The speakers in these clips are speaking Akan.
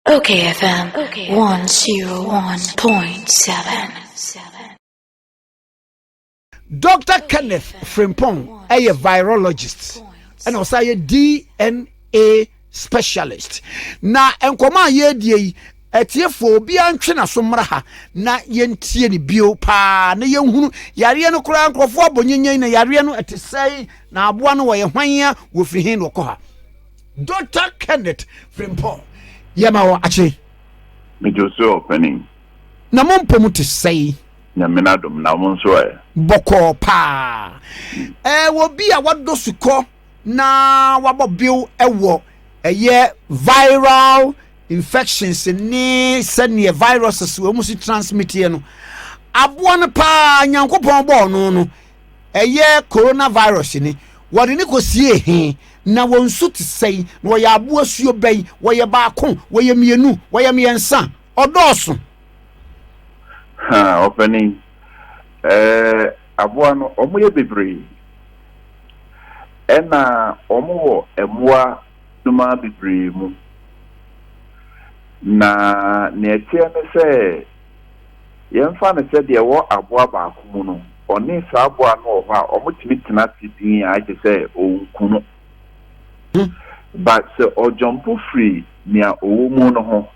Okay, FM 101.7. Dr. Kenneth Frimpong, a virologist, and also a DNA specialist. Na enkoma ye die etiefo bi antwe na so mra na yentie ni bio pa na yenhunu yare no kura nkrofo abonyenyen na yare no etesai na aboa no wo ye hwan wo firi hin no kɔ Dr. Kenneth Frimpong yama wo ache me Joso opening na mompom te sei na menadom na mo nso boko pa wo bi a wado sukɔ na wabobio ewo eye viral infections ni sene viruses wo musi transmit ye no aboa no pa nyankopɔn bɔ no eye coronavirus ni wode ni kosie he na wonsu te sei na wo ya aboa suo bai wo ye baako wo ye mienu wo ye miensa odoso opening aboa no omo ye bebre ena omo wo emoa numa bebre mu na netie ne se yemfa ne se de wo aboa baako mu no oni sa aboa no ho a omo timi tena tidin a je se onkuno but se o jump free nia owo mu no ho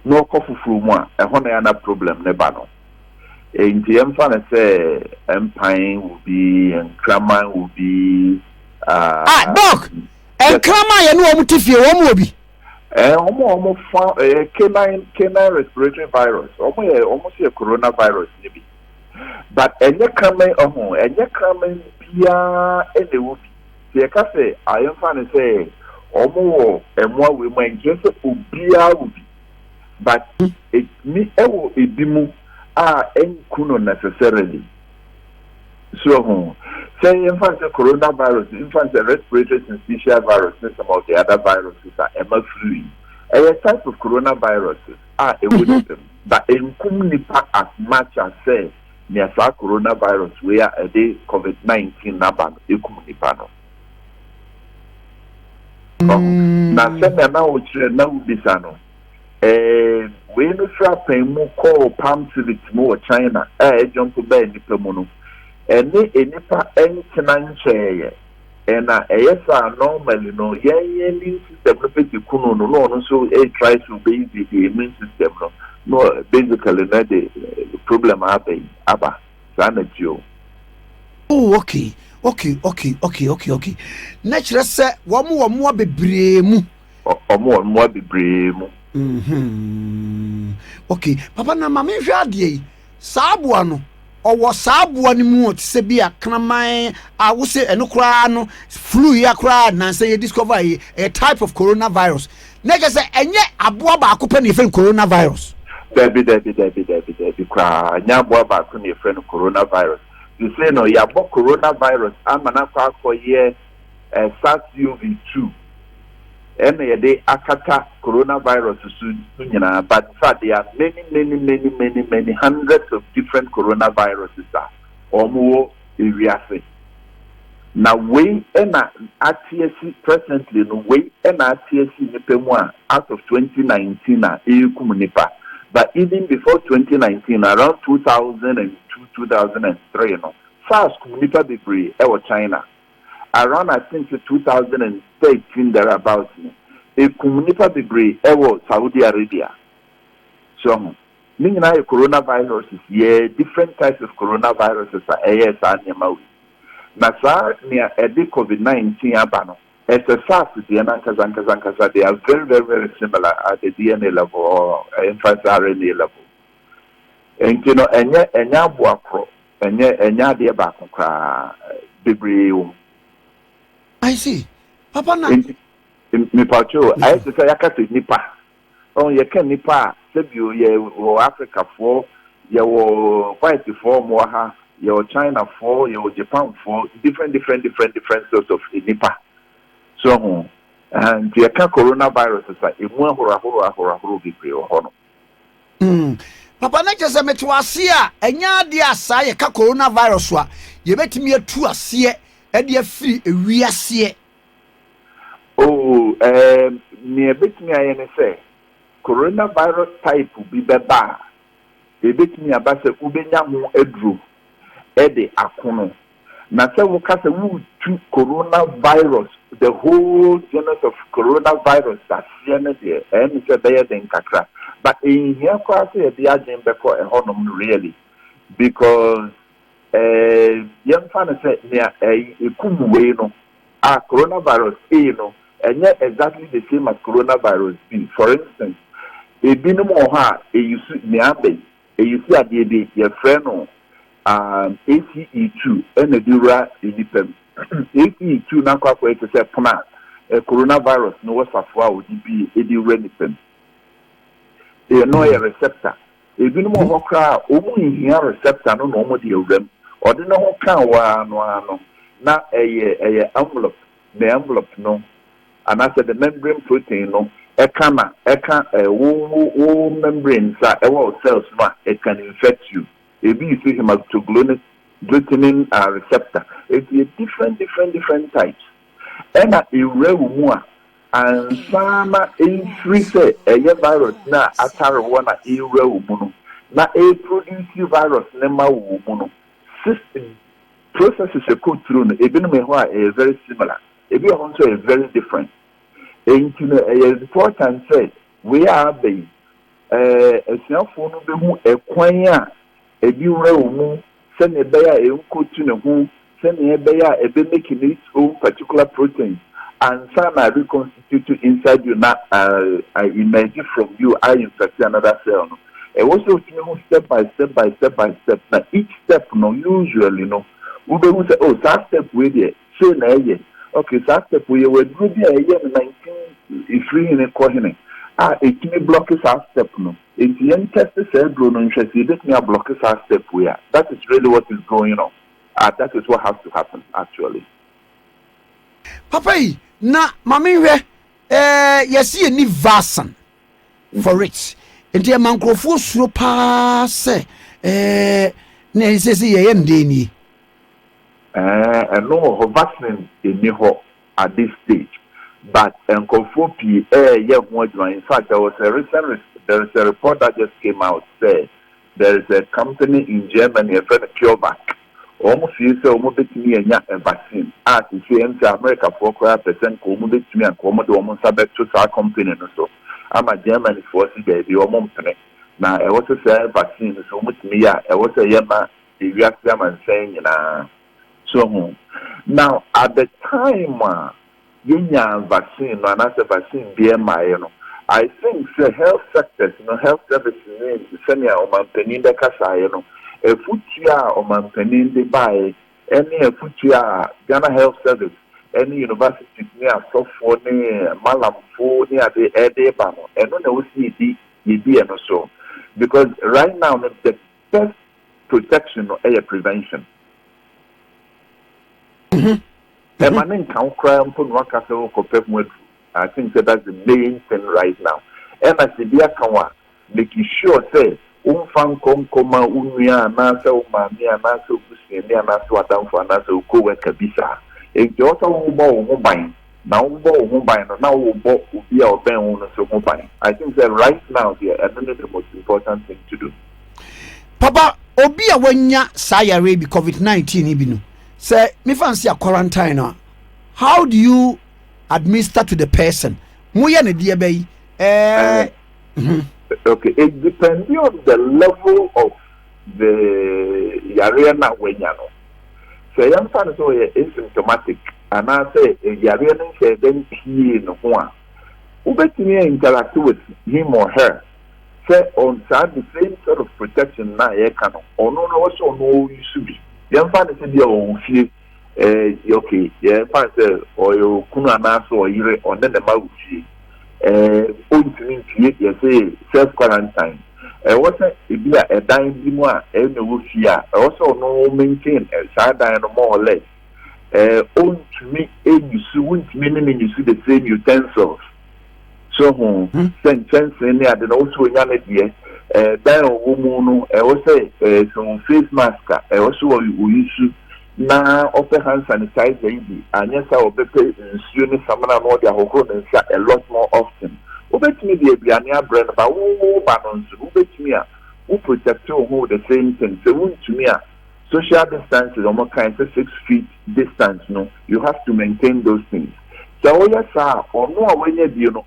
no kofufuru mu a eho na ya na problem ne ba no enti yemfa ne se empire will be and kraman will be doc enkrama ye no omo tifie wo mu obi omo fa canine respiratory virus omo se coronavirus ni bi but enye kraman bia ene wo bi se ka se ayemfa ne se omo wo emwa we mu enje se obia wo bi but ni ewo ebimu enkuno necessarily so say infant coronavirus, infant respiratory syncytial virus, and some of the other viruses are flu. A type of coronaviruses are a would but in nipa as much as say near coronavirus where a day COVID-19 naban nipa no. Na send now which now bisano. We no trap mo call palm civic mo China, jump to bed nipa mono. Ene enipa entina ncheye ena eyesa normally no ye immune system no peti kunu no so try to base the immune system no basically na the problem happen aba sana jio. Oh okay natural say wo mo bebre mu omo bebre mu okay papa na mama hwa ade saabo no owo saabo ni mu te se bia kraman a wo se eno kra no flu ya kra na say discover a type of coronavirus nega say enye aboa ba akopa na efen coronavirus debi kra nya aboa ba ko na efen coronavirus you say no ya bo coronavirus amana kwa akoye SARS-CoV-2 and the akata coronavirus nyina but there are many hundreds of different coronaviruses omo area na we na ATC presently no we na ATC nipa mu out of 2019 na ekum nipa but even before 2019 around 2002 2003 no SARS kum nipa bebre e China around I think 2013 thereabouts a communipa degree ewo Saudi Arabia so meaning na coronaviruses different types of coronaviruses are nyamawi na sa near COVID-19 abano it's a SARS DNA kaza they are very similar at the DNA level or infant RNA level and you know enya boakro enya de ba kokra bebre I see papa na me pacho I say yakati nipa on ye ken nipa sebio ye wo Africa for ye wo white for mo ha ye wo China for ye wo Japan for different sorts of nipa so and ye can coronavirus is emu ahoro bi pre ho no papa na chese metu ase a enya de asa ye ka coronavirus a ye betimi atu ase e de afiri ewiase me betimi ayene say coronavirus type bi beba ebetumi abase ubenya ho edru ede akono na se wo ka se wo tu coronavirus the whole genus of coronavirus that siene there and se be den kakra but in here kwa se be agent before e honom really because young fan say near a kumwe no coronavirus no and yet exactly the same as coronavirus B. For instance, a binum or ha a you see neabe a you see at the your friend ACE2 and a dura independent ACE2 now quite to say plant a coronavirus no was a flower would be a dura independent. They know a receptor. A binum or cry only here receptor no normal deal them or the no can no na a envelope the envelope no. And I said the membrane protein, no, wo membrane, cells, it can infect you. If you see hematoglutinin receptor, it's a different types. And a more and some increase a virus na atara one a na a produce virus nema woman. System processes a code through a very similar. If you also a very different. And important say we are the a cell phone a quanya a bureau send a bear a coaching who send a bear a be making its own particular protein and some are reconstituted inside you not emerge from you I infect another cell. And also step by step. Now each step no usually no we say oh that step with it so now okay, so after we were doing a year 19 in a cohen. It may block us our step no. If the end test said Bruno interest, you didn't block us our step we are. That is really what is going on. That is what has to happen actually. Papa, na mami yes any vasan for it. And the microphone suro pass ne says ye endeni. And no vaccine in Niho at this stage. But Nkofo in fact there is a report that just came out said there is a company in Germany, a friend of CureVac. Almost you say almost a vaccine. As you say in America for 4% almost me and Commodore almost subject to our company so. I'm a German force baby or company. Now I was a vaccine so much me I was a yama the reaction and saying so now at the time vaccine and as a vaccine BMI, I think the health sectors, health services, senior or maintaining the casa, a futia or maintaining the buy any a futia Ghana Health Service, any university near software near Malamfo near the Edebano, and then we see the and so because right now the best protection or air prevention. I think that's the main thing right now. And as the dear Kawa, making sure say, Umfang Koma Unia, Nasa, Mamia, Nasa, Busia, Nasa, Adam for Nasa, Koweka Bisa. If you also mobile, now mobile, now will be our Ben owners of mobile. I think that right now, and the most important thing to do. Papa, Obia Wenya Saya Rabi COVID-19 Ibinu. Say, me fancy a quarantine. How do you administer to the person? Muya ne dia bay. Okay, it depends on the level of the yarena wenyano. Say, I'm fan so asymptomatic, and I say yarena say then he no one. Ubetini interact with him or her. Say on the same sort of protection na ye cano. Or no also no you should be. Young fan is in your fee. Okay, yeah, fan say or you kuna naso or you on the mouth. You say self quarantine. What's a dying dimwa, and no fear. Also, no maintain a side more or less. Own to me, you wouldn't meaning you see the same utensils. So, send sense in there, and also in Yanity, Dial Woman, I will say, some face mask, I also use now offer hand sanitizer, and yes, I will be soon someone more than a lot more often. wobɛtumi de aduane abrɛ no ba wo ba no nso wobɛtumi a wo protect wo ho the same thing sɛ wontumi a social distance is almost kind of 6 feet distance no you have to maintain those things so woyɛ saa ɔno a wɔnyɛ bio no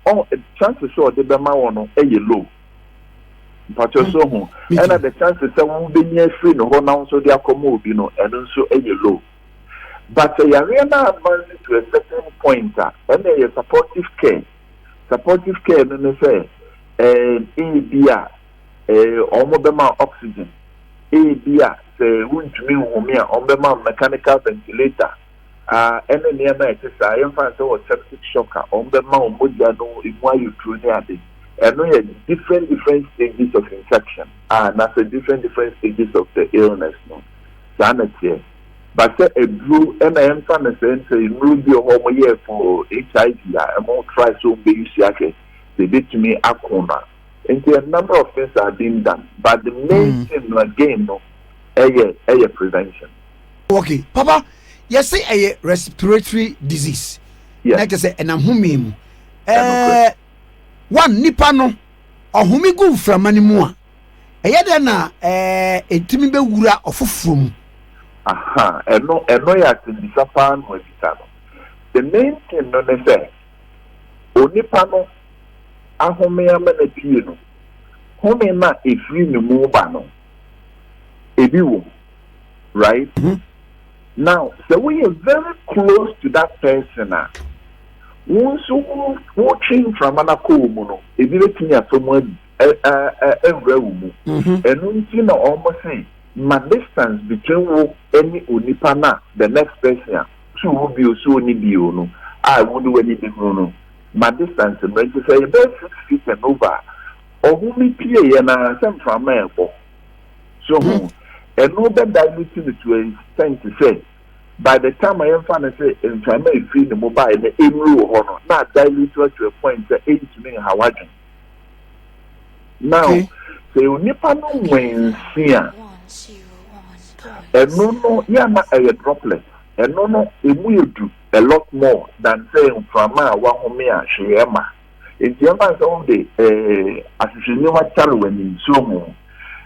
chances sɛ ɔde bɛma wɔ no ɛyɛ low mpatwɛ so ho ɛna the chances sɛ wobɛnya free no hɔ na nso de akɔma obi no ɛno nso ɛyɛ low but yɛareɛ no advance to a certain point a ɛna ɛyɛ supportive care no ne sɛ ebi a ɔmo bɛma oxygen ebi a sɛ wontumi nhome a ɔmo bɛma mechanical ventilator ɛne nneɛma ɛte saa yɛmfa sɛ wɔ septic shock a ɔmo bɛma wɔn mogya no emu ayɛturo ne ade ɛno yɛ different stages of infection na sɛ different stages of the illness no saa na teɛ but sɛ aduro ɛna yɛmfa no sɛ nnuro bi wɔ hɔ ɔmo yɛ for HIV a ɛmo try so ɔmbɛyi si ahwɛ sɛ ebɛtumi ako no nti a number of things are being done but the main thing no again no ɛyɛ prevention. Okay, Papa, yes, a respiratory disease. Yes. Like I say, and I'm humming. One nipa no, or humi go from anymore. A yadana, a timmy wura of from. Aha, and no, ya to disappoint with it. The main thing, no, they say, o nipa no, a homea manapino, homema if we no move no. Ebiwo, right? Now, so we are very close to that person. Once who watching from Anakomuno, if you let me at someone every woman, and you know almost say, my distance between any unipana, the next person, so will be so no. I won't do anything, no. My distance, and when you say about 6 feet and over, or who me play and some from my so, and no better diluting it to a extent to say, by the time I am found to say, and I may feel the mobile, the emu honor, not dilute to a point that aids me how I can. Now, say, Nipa no when fear, and no, yana a droplet, and no, it will do a lot more than saying from my Wahomia, Shiema. In the amount of the as you know what when in so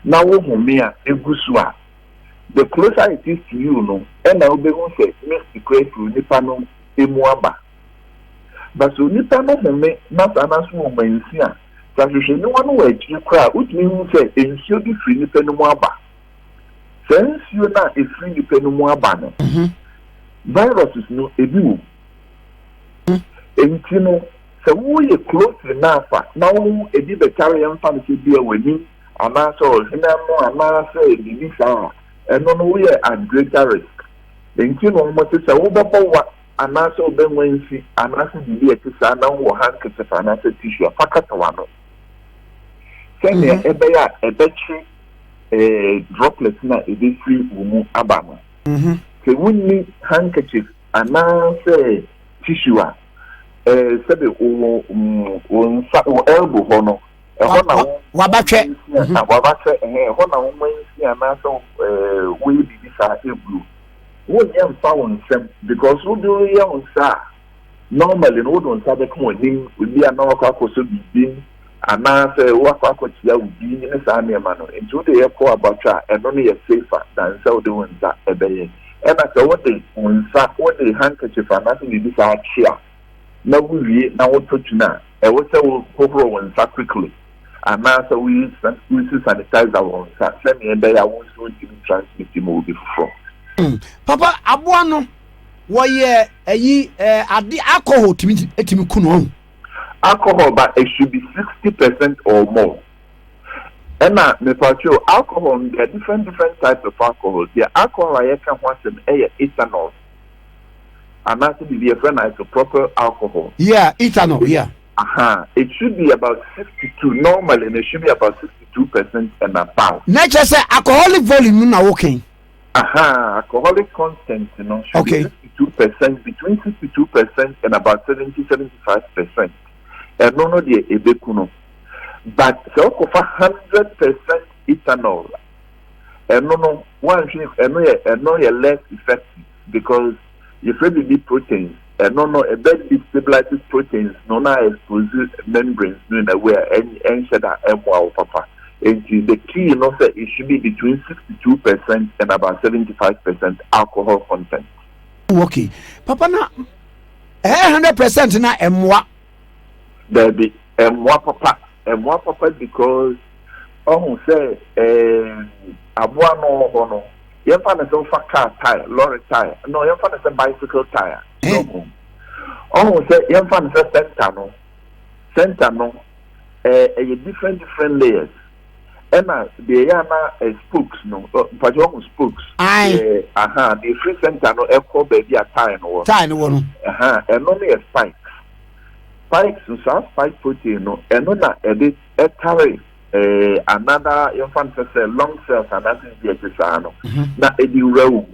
now Wahomia, Egusua. The closer it is to you, no, and I will be one say, Mr. Craig, Nipano, Emuaba. But so Nipano, not an answer woman, here. So you should know one way to cry, which means say, and she'll be free Nipanuaba. Since you're not a free Nipanuaba, viruses no edu. And you know, so we are close enough. Now, a bit of carrying fantasy be with me, and I saw him, and I say, the and no we are at greater risk. Then you know what is a overpower and also Ben Wednesday and also the year to sign on or handkerchief and also tissue a packatawano. Send me a battery droplets na a bit free umu abama. So we need handkerchief and also tissue said or elbow hono. Wabache. Wabache, and also we be this blue. Won't you found some because who do you say? Normally, no one said the morning will be an hour so be and now say what I could see would be in a Sunday man into the airport about and only a safer than so doing that a day. And I said what they on what the handkerchief and nothing in this our chair. Now we now touch now. I was so overall and so quickly. And now so we sanitize our own. Send me and I won't transmit him will be for. Papa Abuano, why ye the alcohol to me kuno. Alcohol, but it should be 60% or more. And now, alcohol, there are different types of alcohol. The alcohol I can want some ethanol. And that's be a friend as a proper alcohol. Yeah, ethanol, yeah. It should be about 62 normally, and it should be about 62% and above. Nature say alcoholic volume now okay. Alcoholic content, you know, should be 62%, between 62% and about 70-75%. And no, the ebekuno. But so for 100% ethanol, and no, one thing, and no, less effective because if you need proteins, no, a bed destabilizes proteins, no, now exposes membranes, no, in a way, and said that, papa. And the key, say it should be between 62% and about 75% alcohol content. Okay. Papa, na 100% na emwa. There be emwa papa because, say, abua no, you find a car tire, lorry tire, no, you find a bicycle tire. No. Say, you find a center no, different layers. Emma, the yana spokes no, but spokes. Aye. The free center no, echo baby a tire no. Tire no. And only a spikes. Spikes, so spike protein no, and on a bit a carry another infant long cells and that's the exercise. Now, a new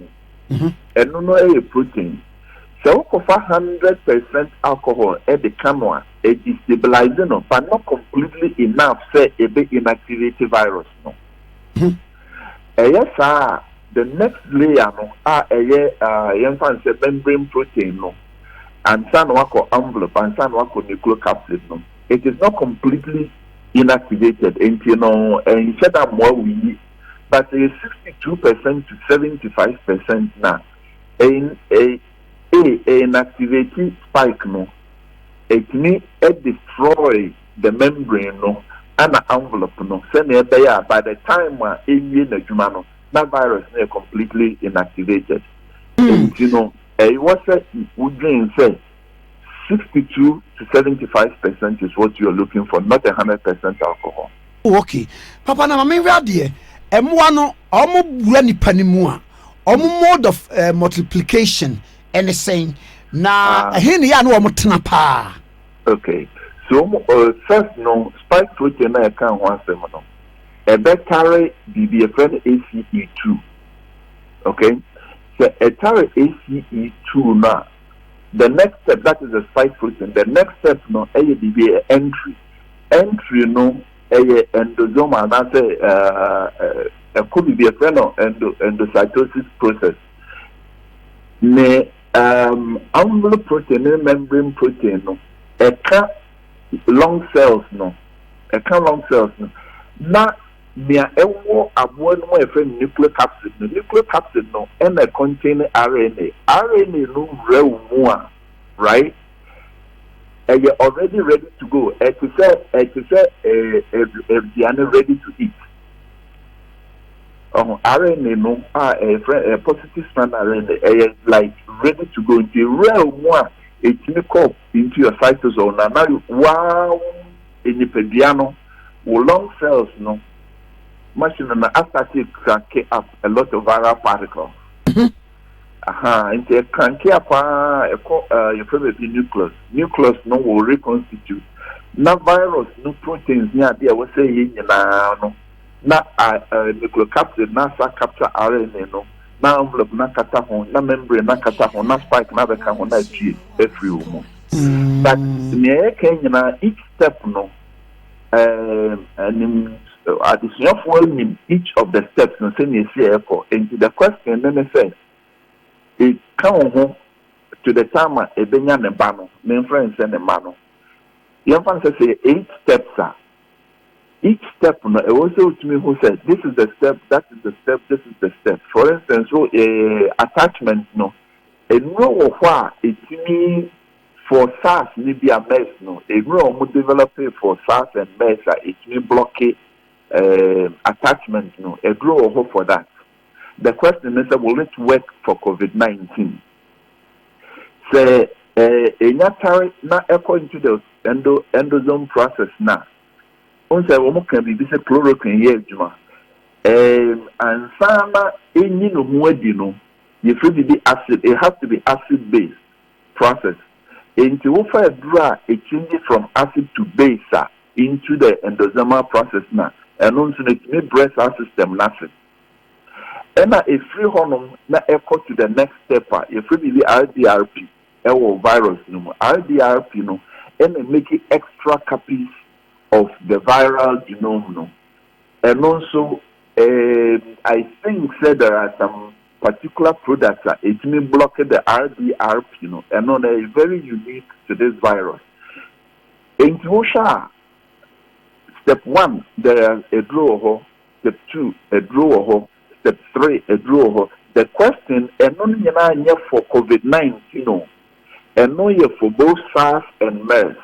and no a protein. So, 100% alcohol at the camera, it is stabilizing, but not completely enough, say, a bit inactivated virus. No. Yes, the next layer, infant membrane protein, no, and sanwako envelope, and sanwako nucleocapsid, no. It is not completely inactivated, and instead of more we, but a 62% to 75% now, inactivated spike no, it may destroy the membrane no, and the envelope no. Send by the time no, that virus is completely inactivated. What would say 62 to 75% is what you are looking for, not 100% alcohol. Okay, Papa, na mami radie. Emwano, omo buani panimua, omo mode of multiplication. Anything na hin ya no omotena pa. Okay, so first no spike protein na kan ho asem no e be carry BBFN ACE2. Okay, so a carry ACE2 na the next step, that is the spike protein. The next step no e BB entry no e endosome and say could be BBFN no endocytosis process ne envelope protein and membrane protein no long cells no na mia ewo abo no e friend nucleocapsid no and contain RNA no real a right and you're already ready to go it is ready to eat. RNA no a positive strand RNA like ready to go into real one. It may come into your cytosol now. Wow, in the pediano, long cells no machine and after it crank up a lot of viral particles. Into a crank up your favorite nucleus no will reconstitute. Now virus no proteins near there was saying no. Na nucleocapsid na capture RNA no na envelope na kata ho na membrane na kata ho na spike na beka ho na chi every woman. But me can each step no and additional for each of the steps no say me see echo into the question then say it come home to the time e benya ne ba no me friends and the man no you fan say 8 steps are. Each step, no, it also to me who said, this is the step, that is the step, this is the step. For instance, so attachment, no, a no why it means for SARS, maybe a mess, no, a no would develop it for SARS and mess, it means blockade attachment, no, a grow hope for that. The question is, will it work for COVID-19? Say, not according to the endosome process now. Say we can be this chloroquine here, Juma. And sama any no more no, you feel the acid, it has to be acid based process. Into offer draw it changes from acid to base into the endosomal process now. And also it may breast our system nothing. And a free hormone na echo to the next step, if we be RDRP, virus no RDRP no, and make it extra copies of the viral genome, no. And also, I think said there are some particular product that it may block the RDRP, and on a very unique to this virus. In Russia, step 1, there is a draw. Step 2, a draw. Step 3, a draw. The question, and only for COVID-19, and no for both SARS and MERS.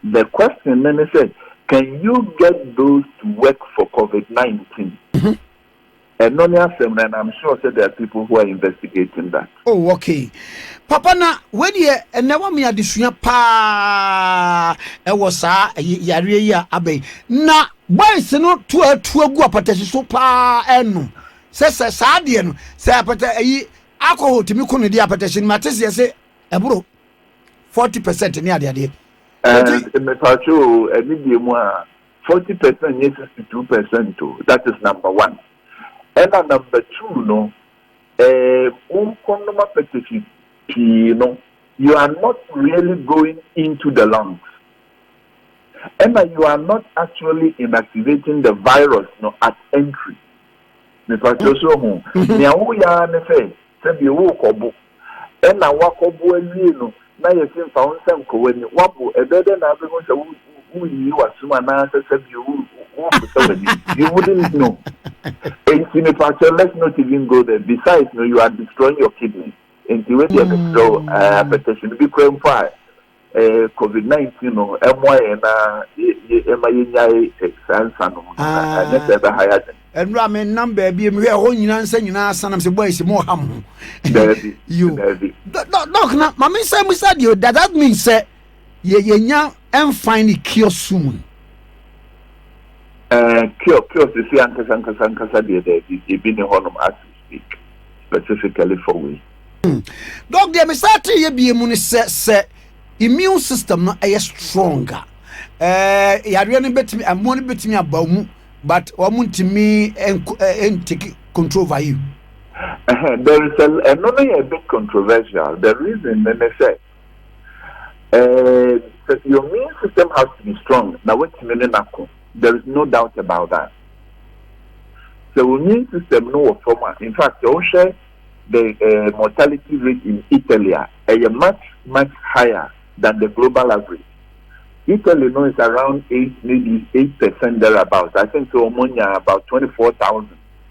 The question then is, can you get those to work for COVID-19? And only and I'm sure that there are people who are investigating that. Oh, okay. Papa, na when you and never me addition pa was ya abe. Na why is not to a go pateshi so pa enu. Says Sadian, say alcohol to me couldn't be a petition. Matis, say a bro 40% near the idea. And Mepacho, and maybe more 40%, yes, 62% too. That is number 1. And number 2, petition, you are not really going into the lungs. And you are not actually inactivating the virus at entry. Mepacho so home. Niahuya nefe, sebi wo kobo. And na wakobo no. Na yesin found some when wabu a better na because who you assume and answer you wouldn't know. And in let's not even go there. Besides, you are destroying your kidney. And the way you control petition to be crime fire. COVID-19, and ramen number be me on answer son of the boys more ham. You look now, Mammy said we said you that means say ye and find it cure soon. Cure to see Uncle Sanka been a honor as we speak, specifically for we. Dog, dear Miss Sati, be a money set immune system not a stronger. You really bet me, I'm money bet me about. But want to me and take control over you. There is another bit controversial. The reason then they say your immune system has to be strong. Now what's there is no doubt about that. So immune system no former. In fact, the mortality rate in Italy is much higher than the global average. Italy is around 8% thereabouts. I think so ammonia about 24,000.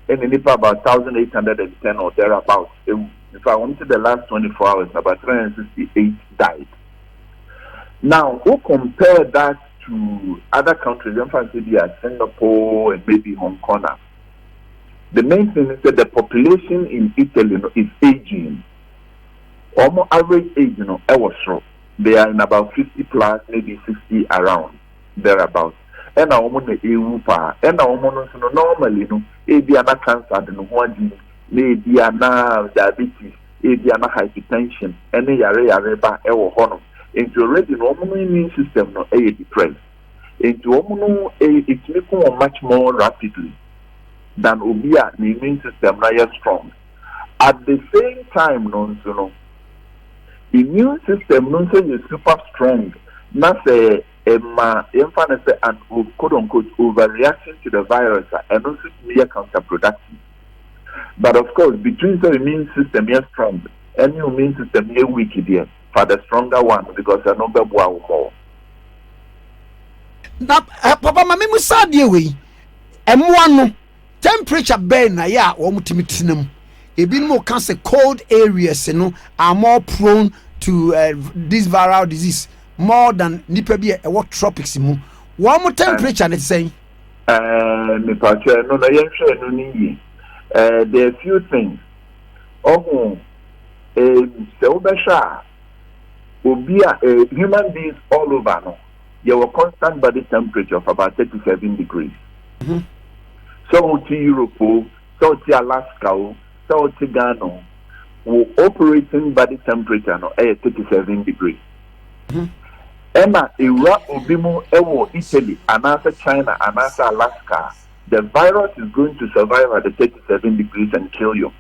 And in Nepal about 1,810 or thereabouts. If I went to the last 24 hours, about 368 died. Now, who compare that to other countries, in fact, Singapore and maybe Hong Kong? The main thing is that the population in Italy is aging. Almost average age, I was wrong. They are in about 50 plus, maybe 60 around, thereabouts. And I want the EU pa. And I want to normally, maybe an cancer, maybe an diabetes, maybe an hypertension, any yare ba ewo honor. Into already normal immune system no depressed. Into it's making much more rapidly than obia the immune system na strong. At the same time, immune system no say is super strong. Not say an quote unquote overreaction to the virus and also be counterproductive. But of course, between the immune system is strong, any immune system is weak there for the stronger one because I know more. Now, Papa, my memu sadie we. M1 temperature burn na ya wo mutimitinam. Ebi no can say cold areas are more prone to this viral disease more than nipa bi e what tropics mu. One more temperature let's say. Me pacha no na yen hwe no ni. There are a few things. Se obesha obia human beings all over no. You have a constant body temperature of about 37 degrees. Mm-hmm. So to Europe, so to Alaska, so to Ghana, operating body temperature no 37 degrees. Emma, Iraq, Obimo, Ewo, Italy, and after China, and after Alaska, the virus is going to survive at the 37 degrees and kill you.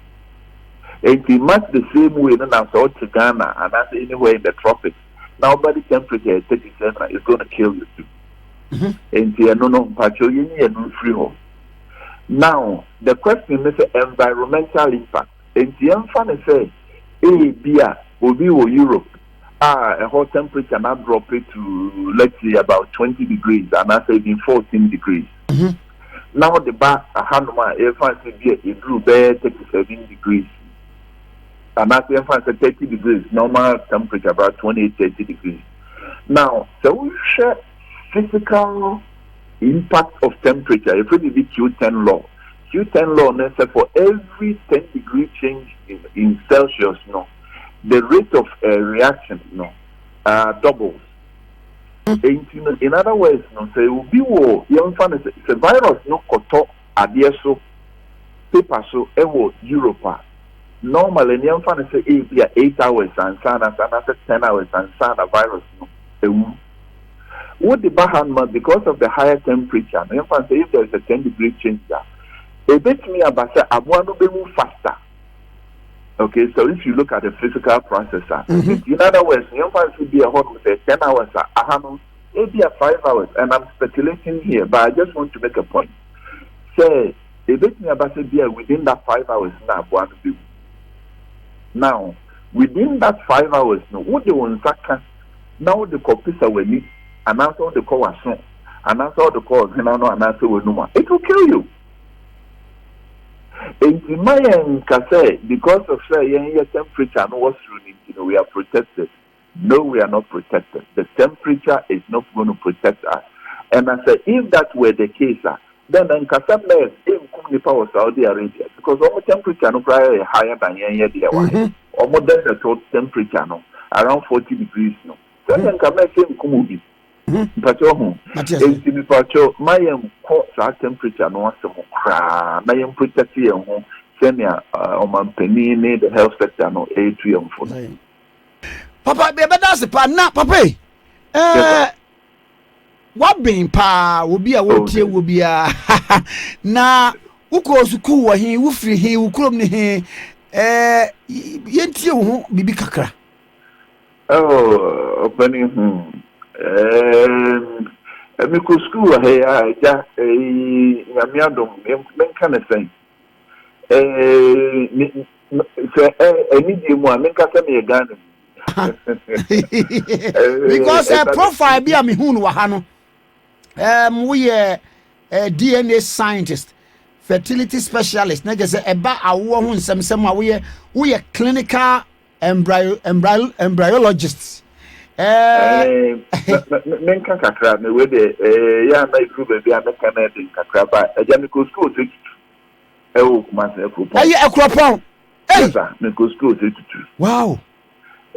It's much the same way in South to Ghana and after anywhere in the tropics. Now, body temperature at 37 is going to kill you too. And no, Pacho, you need a new free home. Now, the question is environmental impact. And the answer is beer will be Europe. A hot temperature now drop it to, let's say, about 20 degrees, and I say in 14 degrees. Now the bar a handma if I say it grew bare 37 degrees. And I say if I say 30 degrees, normal temperature about 28, 30 degrees. Now, so we share physical impact of temperature. If we do Q10 law, Q10 law necessary for every 10 degree change in Celsius, no, the rate of reaction, no, doubles. In other words, no, say ubi wo young fan is a virus no koto adieso paper so ewo Europa. Normally, young fan is a 8 hours and sana 10 hours and sana virus no. What the Bahamas because of the higher temperature, young fan say if there is a 10 degree change there, a bit me about say abuano be move faster. Okay, so if you look at the physical processor, in other words, young fans will be a hot with 10 hours, maybe 5 hours, and I'm speculating here, but I just want to make a point. Say, a bit me about within that 5 hours now, within that 5 hours, no, what the one second, now the copies are with me, and also the call was soon, and also the call, and answer with no one. It will kill you. In my case, because of say temperature no was running, we are protected. No, we are not protected. The temperature is not going to protect us. And I say, if that were the case, then in Kasabla, in power Saudi Arabia, because our temperature no prior higher than the one, or more than the total temperature no around 40 degrees no. Then in Kasabla, Kumubi. Pacho, Pacho, my temperature no some cry, my protect you, senior on penny, the health sector no atrium for. Papa, that's the part now, Papa. What being pa will be a wood will be a na who calls cool he will free he will come he yenty bibi kakra. Oh, opening a micro school here, Yamiadum, men kind of thing. A medium one, make us a gun. Because a profile be a mihun wahano. We are DNA scientist, fertility specialist. Nigga say eba awo hun some we are clinical embryologists. Men can kakra me we de ya na group be a mechanic kakra ba e jamico school to e o kuma se ko pon e akropon sir me go school to wow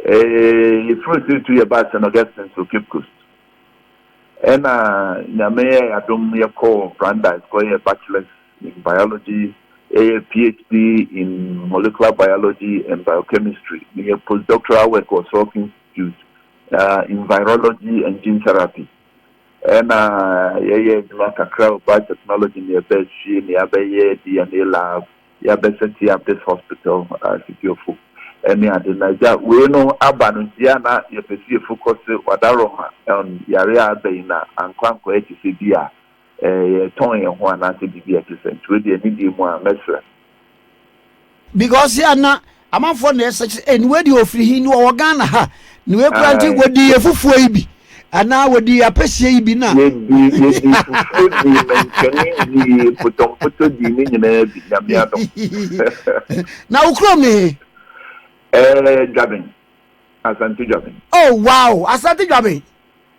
you through to your bus and Augustine to Cape Coast and nyame adom ye call Brandeis go a bachelor's in biology, a PhD in molecular biology and biochemistry. A postdoctoral work was working institute in virology and gene therapy. And kakra biotechnology in the best she in the DNA lab, set up this hospital secure. And the Niger we know Abanuziana you see focus wadaroma on Yarea Baina and Kwanko HCBA Tony and one anti BBX with the medium one measure. Because ya na amanfo na such and where you free him no Ghana ha no we planting with the fufu ibi ana with the apesie ibi na ye di puto di ni na bi nyamiado na ukrom ni Jabin Asante Jabin. Oh wow, Asante Jabin.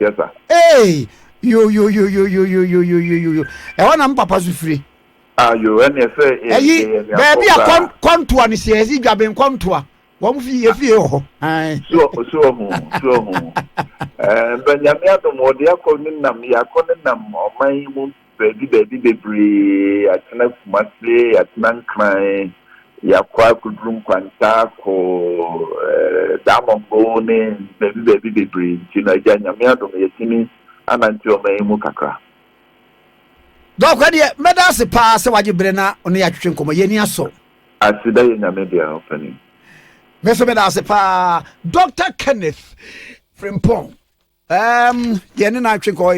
Yes sir. Hey, yo. E wana mpapa su free. Yo and say baby a kontoa ni se ezi Jabin kontoa. Wo mu fie ho. Ai. So Benyamia to mo dia ko ni nam ya ko ni nam o man mu baby bebre atena fumasle atena nkran ya kwa kudrum kwanta ko damongo ne baby bebre tina janya me adom yetimi ananti o mai mu kakra do kwa de meda se pa se wagibre na ono ya twetwe nkomo yeni aso asida ye nyame bia opani meso meda se pa Dr. Kenneth Frimpong yeni na twetwe ko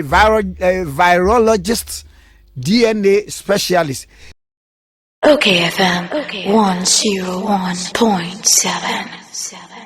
virologist DNA specialist Okay, FM 101.7.